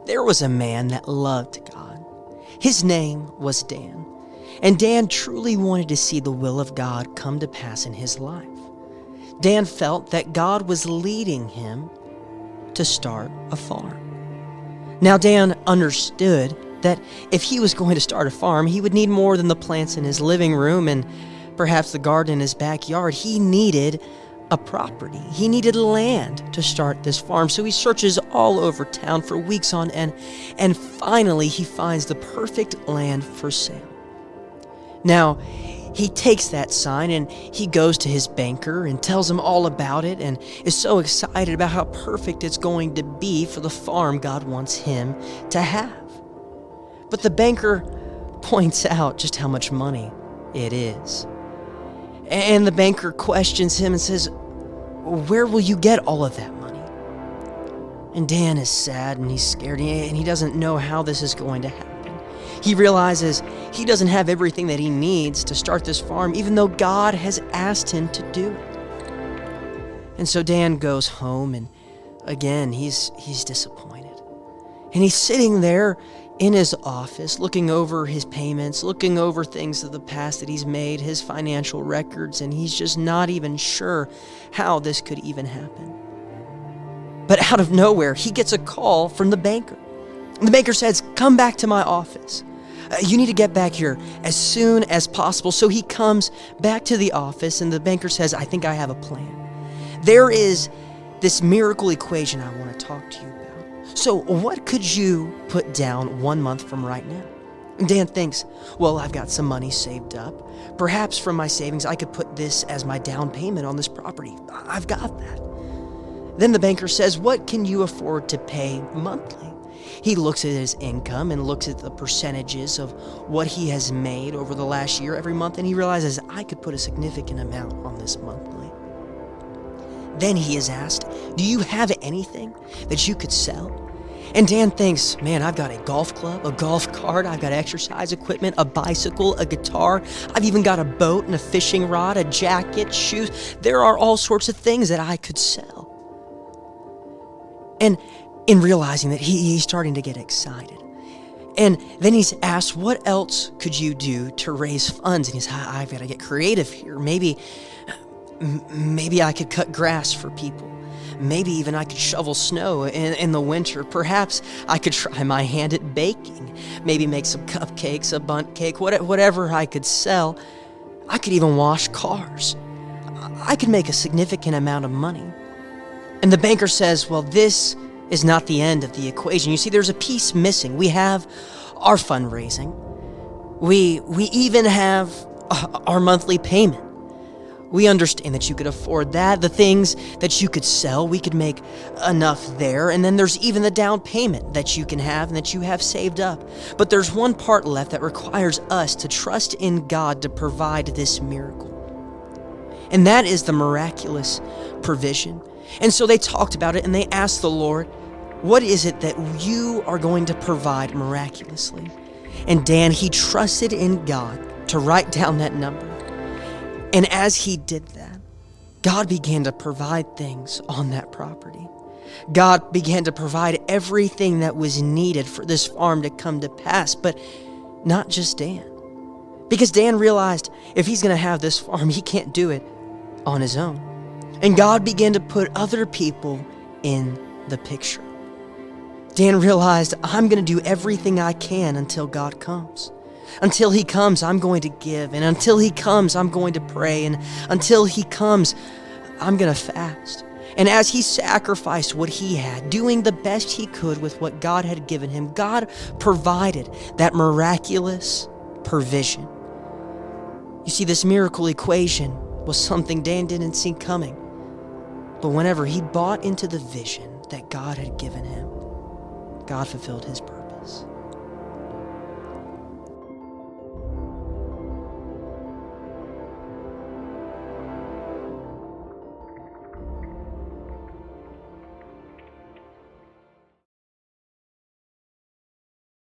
There was a man that loved God. His name was Dan. And Dan truly wanted to see the will of God come to pass in his life. Dan felt that God was leading him to start a farm. Now, Dan understood that if he was going to start a farm, he would need more than the plants in his living room and perhaps the garden in his backyard. He needed a property. He needed land to start this farm. So he searches all over town for weeks on end, and finally he finds the perfect land for sale. Now, he takes that sign and he goes to his banker and tells him all about it and is so excited about how perfect it's going to be for the farm God wants him to have. But the banker points out just how much money it is. And the banker questions him and says, "Where will you get all of that money?" And Dan is sad and he's scared and he doesn't know how this is going to happen. He realizes he doesn't have everything that he needs to start this farm, even though God has asked him to do it. And so Dan goes home, and again, he's disappointed. And he's sitting there in his office, looking over his payments, looking over things of the past that he's made, his financial records, and he's just not even sure how this could even happen. But out of nowhere, he gets a call from the banker. The banker says, "Come back to my office. You need to get back here as soon as possible." So he comes back to the office, and the banker says, "I think I have a plan. There is this miracle equation I want to talk to you about. So what could you put down 1 month from right now?" And Dan thinks, well, I've got some money saved up. Perhaps from my savings, I could put this as my down payment on this property. I've got that. Then the banker says, "What can you afford to pay monthly?" He looks at his income and looks at the percentages of what he has made over the last year every month, and he realizes, I could put a significant amount on this monthly. Then he is asked, "Do you have anything that you could sell?" And Dan thinks, man, I've got a golf club, a golf cart, I've got exercise equipment, a bicycle, a guitar, I've even got a boat and a fishing rod, a jacket, shoes. There are all sorts of things that I could sell. And in realizing that he's starting to get excited. And then he's asked, what else could you do to raise funds? And he's, I've got to get creative here. Maybe I could cut grass for people. Maybe even I could shovel snow in the winter. Perhaps I could try my hand at baking. Maybe make some cupcakes, a bundt cake, whatever I could sell. I could even wash cars. I could make a significant amount of money. And the banker says, well, this is not the end of the equation. You see, there's a piece missing. We have our fundraising. We even have our monthly payment. We understand that you could afford that. The things that you could sell, we could make enough there. And then there's even the down payment that you can have and that you have saved up. But there's one part left that requires us to trust in God to provide this miracle. And that is the miraculous provision. And so they talked about it and they asked the Lord, what is it that you are going to provide miraculously? And Dan, he trusted in God to write down that number. And as he did that, God began to provide things on that property. God began to provide everything that was needed for this farm to come to pass, but not just Dan. Because Dan realized if he's going to have this farm, he can't do it on his own. And God began to put other people in the picture. Dan realized, I'm going to do everything I can until God comes. Until he comes, I'm going to give. And until he comes, I'm going to pray. And until he comes, I'm going to fast. And as he sacrificed what he had, doing the best he could with what God had given him, God provided that miraculous provision. You see, this miracle equation was something Dan didn't see coming. But whenever he bought into the vision that God had given him, God fulfilled his purpose.